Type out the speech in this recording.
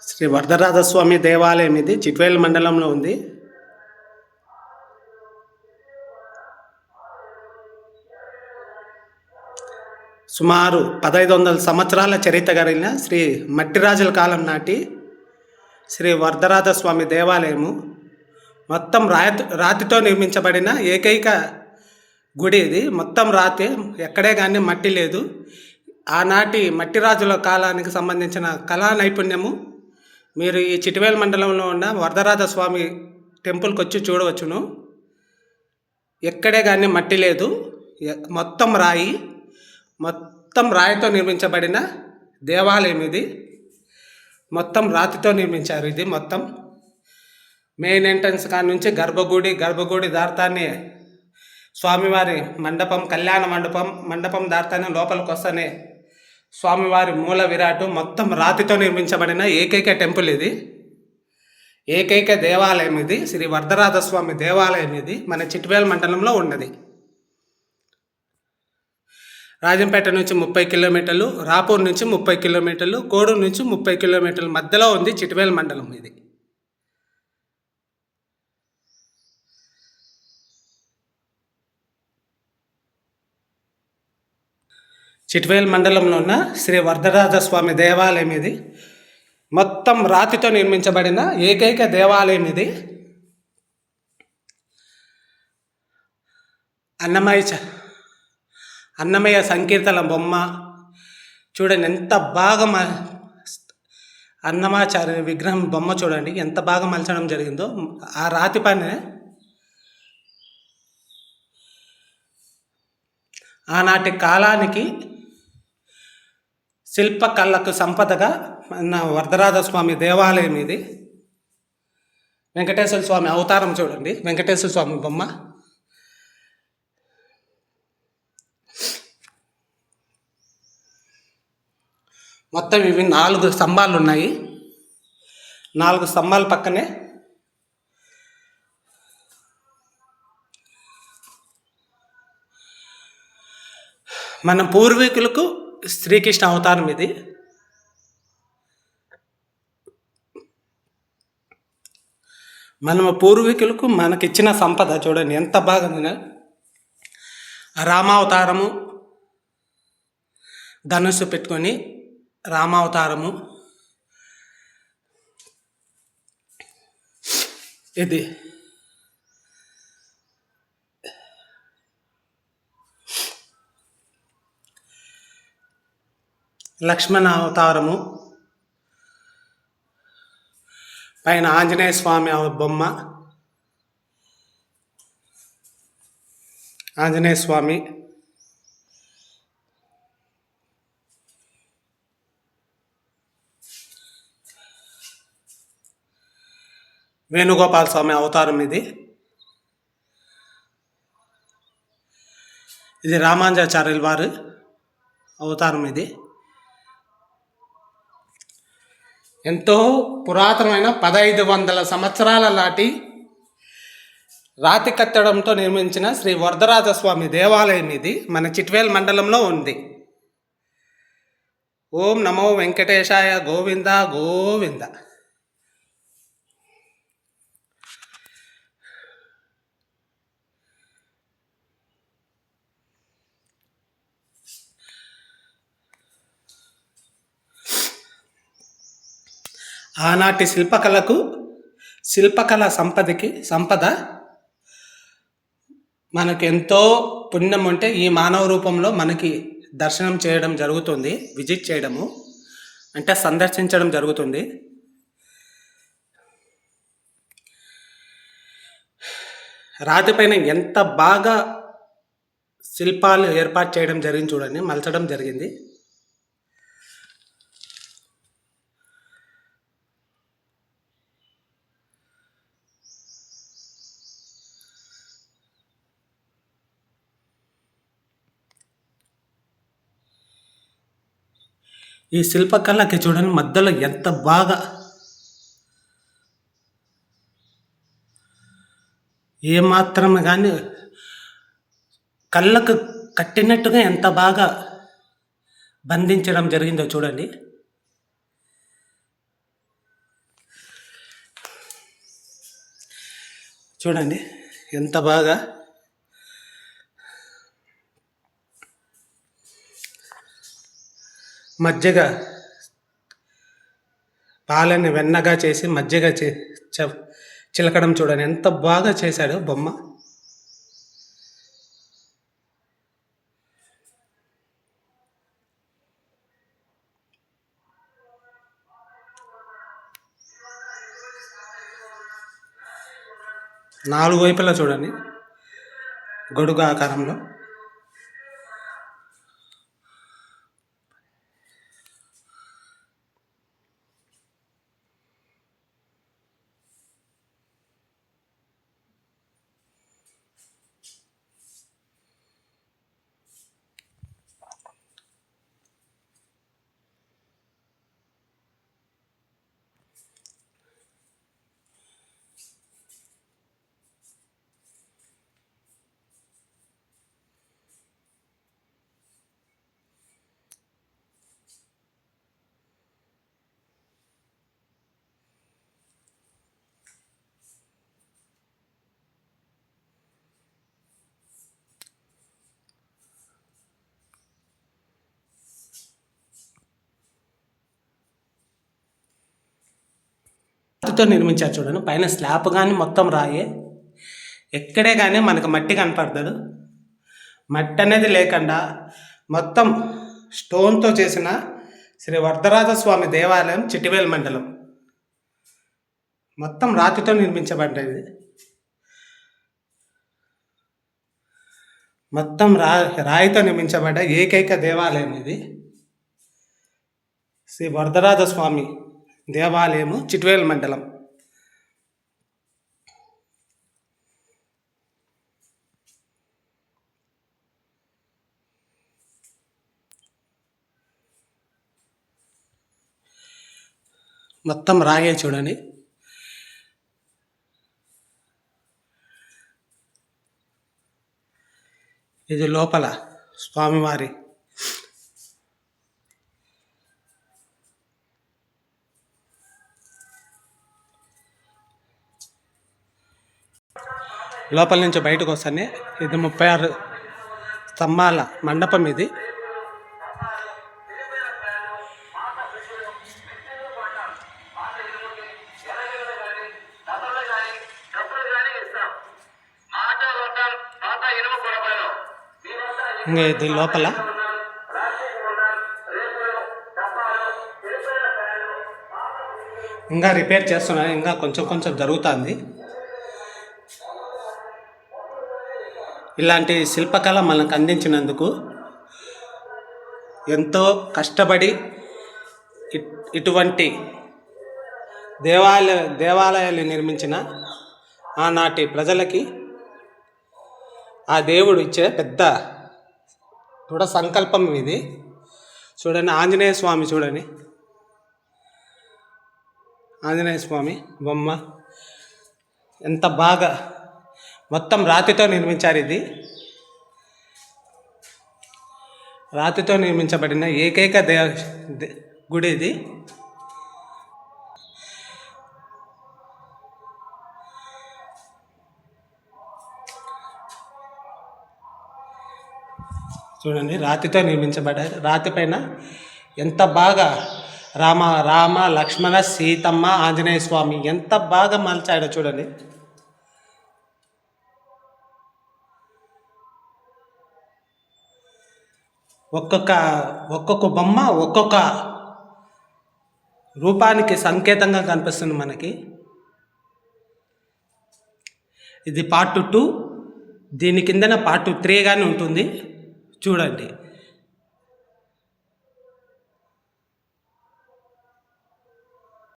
శ్రీ వరదరాజస్వామి దేవాలయం ఇది చిట్వేల్ మండలంలో ఉంది. సుమారు 1500 సంవత్సరాల చరిత్ర కలిగిన శ్రీ మట్టిరాజుల కాలం నాటి శ్రీ వరదరాజస్వామి దేవాలయము. మొత్తం రాతితో నిర్మించబడిన ఏకైక గుడి ఇది. మొత్తం రాతి, ఎక్కడే కానీ మట్టి లేదు. ఆనాటి మట్టిరాజుల కాలానికి సంబంధించిన కళా నైపుణ్యము మీరు ఈ చిట్వేల్ మండలంలో ఉన్న వరదరాజస్వామి టెంపుల్కి వచ్చి చూడవచ్చును. ఎక్కడే కానీ మట్టి లేదు, మొత్తం రాయి, మొత్తం రాయితో నిర్మించబడిన దేవాలయం ఇది. మొత్తం రాతితో నిర్మించారు. ఇది మొత్తం మెయిన్ ఎంట్రన్స్ కాడ నుంచి గర్భగుడి దార్తాన్ని స్వామివారి మండపం, కళ్యాణ మండపం దార్తాన్ని లోపలికి వస్తేనే స్వామివారి మూల విరాటు. మొత్తం రాతితో నిర్మించబడిన ఏకైక టెంపుల్ ఇది, ఏకైక దేవాలయం ఇది. శ్రీ వరదరాజస్వామి దేవాలయం ఇది మన చిట్వేల్ మండలంలో ఉన్నది. రాజంపేట నుంచి 30 కిలోమీటర్లు, రాపూర్ నుంచి 30 కిలోమీటర్లు, కోడూరు నుంచి 30 కిలోమీటర్ల మధ్యలో ఉంది చిట్వేల్ మండలం ఇది. చిట్వేల్ మండలంలో ఉన్న శ్రీ వరదరాజస్వామి దేవాలయం ఇది. మొత్తం రాతితో నిర్మించబడిన ఏకైక దేవాలయం ఇది. అన్నమయ్య సంకీర్తన బొమ్మ చూడండి ఎంత బాగా అన్నమాచార్య విగ్రహం బొమ్మ చూడండి ఎంత బాగా మలచడం జరిగిందో. ఆ రాతి పని ఆనాటి కాలానికి శిల్పకళకు సంపదగా మన వరదరాజస్వామి దేవాలయం ఇది. వెంకటేశ్వర స్వామి అవతారం చూడండి, వెంకటేశ్వర స్వామి బొమ్మ. మొత్తం ఇవి 4 స్తంభాలు ఉన్నాయి. 4 స్తంభాల పక్కనే మన పూర్వీకులకు శ్రీకృష్ణ అవతారం ఇది. మన పూర్వీకులకు మనకిచ్చిన సంపద చూడండి ఎంత బాగుంది. రామావతారము, ధనుస్సు పెట్టుకొని రామావతారము ఇది. లక్ష్మణ అవతారము, పైన ఆంజనేయ స్వామి బొమ్మ, ఆంజనేయ స్వామి, వేణుగోపాల స్వామి అవతారం ఇది. ఇది రామానుజాచార్యుల వారి అవతారం ఇది. ఎంతో పురాతనమైన 1500 సంవత్సరాల నాటి రాతి కట్టడంతో నిర్మించిన శ్రీ వరదరాజస్వామి దేవాలయం ఇది మన చిట్వేల్ మండలంలో ఉంది. ఓం నమో వెంకటేశాయ, గోవింద గోవింద. ఆనాటి శిల్పకళ సంపద మనకు ఎంతో పుణ్యం ఉంటే ఈ మానవ రూపంలో మనకి దర్శనం చేయడం జరుగుతుంది. విజిట్ చేయడము అంటే సందర్శించడం జరుగుతుంది. రాతిపైన ఎంత బాగా శిల్పాలు ఏర్పాటు చేయడం జరిగింది చూడండి, మలచడం జరిగింది. ఈ శిల్పకళకి చూడండి మధ్యలో ఎంత బాగా ఏమాత్రం కానీ కళ్ళకు కట్టినట్టుగా ఎంత బాగా బంధించడం జరిగిందో చూడండి. చూడండి ఎంత బాగా మజ్జిగ పాలని వెన్నగా చేసి మజ్జిగ చిలకడం చూడండి ఎంత బాగా చేశాడు బొమ్మ. నాలుగు వైపులా చూడండి గొడుగు ఆకారంలో. రాతితో నిర్మించారు చూడండి. పైన స్లాబ్ కానీ మొత్తం రాయే, ఎక్కడే కానీ మనకు మట్టి కనపడతాడు. మట్టి అనేది లేకుండా మొత్తం స్టోన్తో చేసిన శ్రీ వరదరాజస్వామి దేవాలయం చిట్టివేలు మండలం మొత్తం రాతితో నిర్మించబడ్డది. మొత్తం రాయితో నిర్మించబడ్డ ఏకైక దేవాలయం ఇది. శ్రీ వరదరాజస్వామి దేవాలయము చిట్వేలు మండలం. మొత్తం రాగే చూడండి. ఇది లోపల స్వామివారి లోపల నుంచి బయటకు వస్తానే ఇది 36 స్తంభాల మండపం ఇది. ఇంకా ఇది లోపల ఇంకా రిపేర్ చేస్తున్నారు, ఇంకా కొంచెం జరుగుతుంది. ఇలాంటి శిల్పకళ మనకు అందించినందుకు ఎంతో కష్టపడి ఇటువంటి దేవాలయాలు నిర్మించిన ఆనాటి ప్రజలకి ఆ దేవుడు ఇచ్చే పెద్ద దృఢ సంకల్పం ఇది. చూడండి ఆంజనేయ స్వామి, చూడండి ఆంజనేయ స్వామి బొమ్మ ఎంత బాగా మొత్తం రాతితో నిర్మించారు. ఇది రాతితో నిర్మించబడిన ఏకైక గుడి ఇది. చూడండి రాతితో నిర్మించబడ్డారు. రాతి పైన ఎంత బాగా రామ లక్ష్మణ సీతమ్మ ఆంజనేయ స్వామి ఎంత బాగా మలిచాడో చూడండి. ఒక్కొక్క బొమ్మ ఒక్కొక్క రూపానికి సంకేతంగా కనిపిస్తుంది మనకి. ఇది పార్ట్ 2, దీని కిందన పార్ట్ 3 కానీ ఉంటుంది చూడండి.